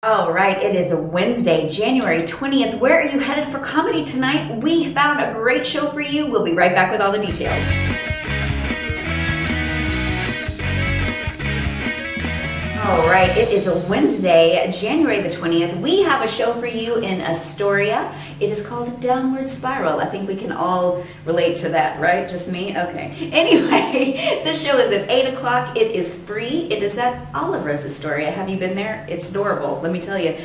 All right, it is a Wednesday, January 20th. Where are you headed for comedy tonight? We found a great show for you. We'll be right back with all the details. All right, it is a Wednesday, January the 20th. We have a show for you in Astoria. It is called Downward Spiral. I think we can all relate to that, right? Just me? Okay. Anyway, this show is at 8 o'clock. It is free. It is at Oliver's Astoria. Have you been there? It's adorable, let me tell you.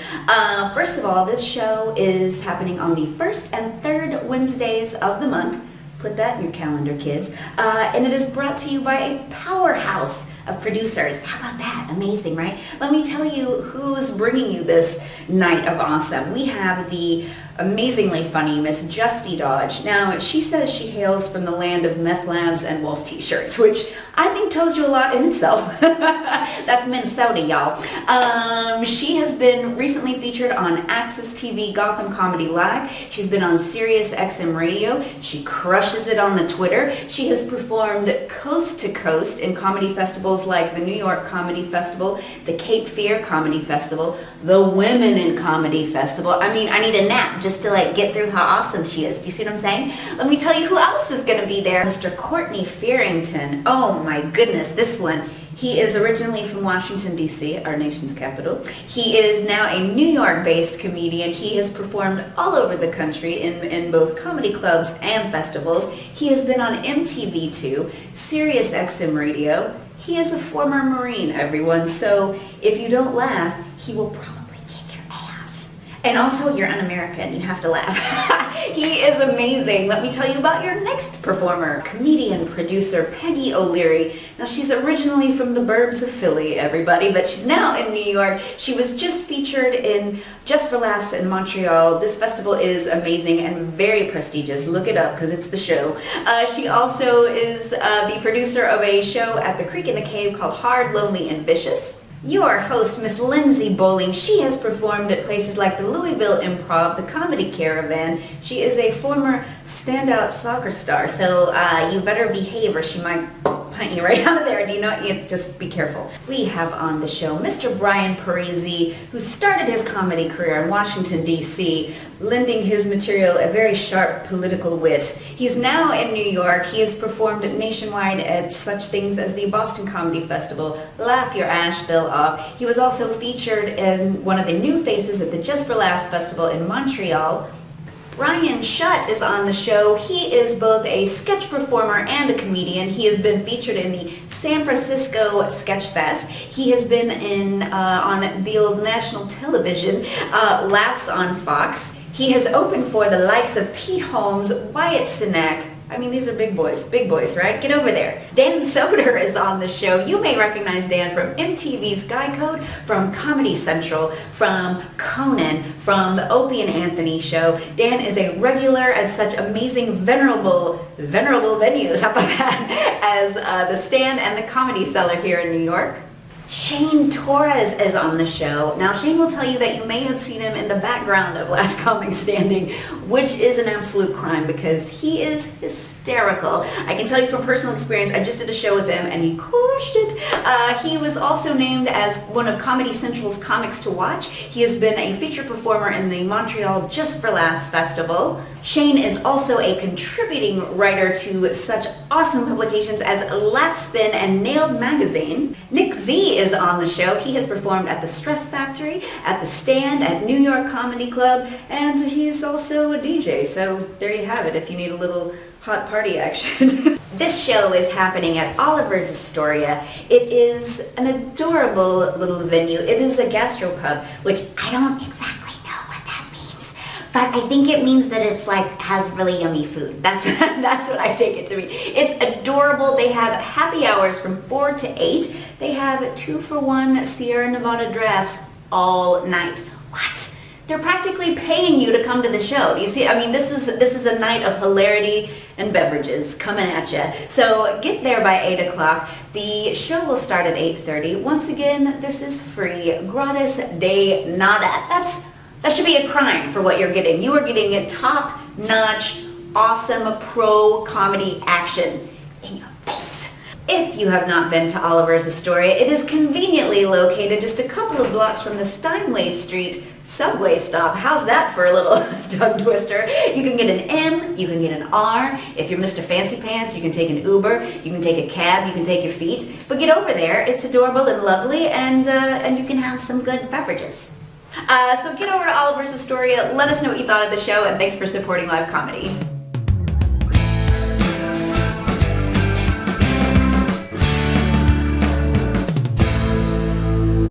First of all, this show is happening on the first and third Wednesdays of the month. Put that in your calendar, kids. And it is brought to you by a powerhouse of producers. How about that? Amazing, right? Let me tell you who's bringing you this night of awesome. We have the amazingly funny Miss Justy Dodge. Now, she says she hails from the land of meth labs and wolf t-shirts, which I think tells you a lot in itself. That's Minnesota, y'all. She has been recently featured on Access TV Gotham Comedy Live. She's been on Sirius XM Radio. She crushes it on the Twitter. She has performed coast to coast in comedy festivals like the New York Comedy Festival, the Cape Fear Comedy Festival, the Women in Comedy Festival. I mean, I need a nap just to get through how awesome she is. Do you see what I'm saying? Let me tell you who else is going to be there. Mr. Courtney Fearrington. Oh my goodness, this one. He is originally from Washington, D.C., our nation's capital. He is now a New York-based comedian. He has performed all over the country in both comedy clubs and festivals. He has been on MTV2, Sirius XM Radio. He is a former Marine, everyone, so if you don't laugh, he will probably kick your ass. And also, you're un-American, you have to laugh. He is amazing. Let me tell you about your next performer, comedian, producer Peggy O'Leary. Now, she's originally from the burbs of Philly, everybody, but she's now in New York. She was just featured in Just for Laughs in Montreal. This festival is amazing and very prestigious. Look it up because it's the show. She also is the producer of a show at the Creek in the Cave called Hard, Lonely, and Vicious. Your host, Miss Lindsay Boling, she has performed at places like the Louisville Improv, the Comedy Caravan. She is a former standout soccer star, so you better behave or she might punt you right out of there. Do you know? You just be careful. We have on the show Mr. Brian Parisi, who started his comedy career in Washington, D.C., lending his material a very sharp political wit. He's now in New York. He has performed nationwide at such things as the Boston Comedy Festival, Laugh Your Asheville Off. He was also featured in one of the new faces at the Just for Laughs Festival in Montreal. Ryan Shutt is on the show. He is both a sketch performer and a comedian. He has been featured in the San Francisco Sketch Fest. He has been on the old national television, Laughs on Fox. He has opened for the likes of Pete Holmes, Wyatt Cenac. I mean, these are big boys, right? Get over there. Dan Soder is on the show. You may recognize Dan from MTV's Guy Code, from Comedy Central, from Conan, from the Opie and Anthony show. Dan is a regular at such amazing, venerable venues, how about that, as the Stand and the Comedy Cellar here in New York. Shane Torres is on the show. Now, Shane will tell you that you may have seen him in the background of Last Comic Standing, which is an absolute crime because he is hysterical. I can tell you from personal experience, I just did a show with him and he crushed it. He was also named as one of Comedy Central's comics to watch. He has been a featured performer in the Montreal Just for Laughs Festival. Shane is also a contributing writer to such awesome publications as Laugh Spin and Nailed Magazine. Nick Z is on the show. He has performed at the Stress Factory, at the Stand, at New York Comedy Club, and he's also a DJ. So there you have it if you need a little hot party action. This show is happening at Oliver's Astoria. It is an adorable little venue. It is a gastropub, which I don't exactly know what that means, but I think it means that it's has really yummy food. That's what I take it to be. It's adorable. They have happy hours from 4 to 8. They have 2-for-1 Sierra Nevada drafts all night. What? They're practically paying you to come to the show. Do you see? I mean, this is a night of hilarity and beverages coming at you. So get there by 8 o'clock. The show will start at 8:30. Once again, this is free, gratis de nada. That should be a crime for what you're getting. You are getting a top-notch, awesome pro comedy action in your face. If you have not been to Oliver's Astoria, it is conveniently located just a couple of blocks from the Steinway Street subway stop. How's that for a little tongue twister? You can get an M, you can get an R. If you're Mr. Fancy Pants, you can take an Uber, you can take a cab, you can take your feet. But get over there, it's adorable and lovely, and you can have some good beverages. So get over to Oliver's Astoria, let us know what you thought of the show, and thanks for supporting live comedy.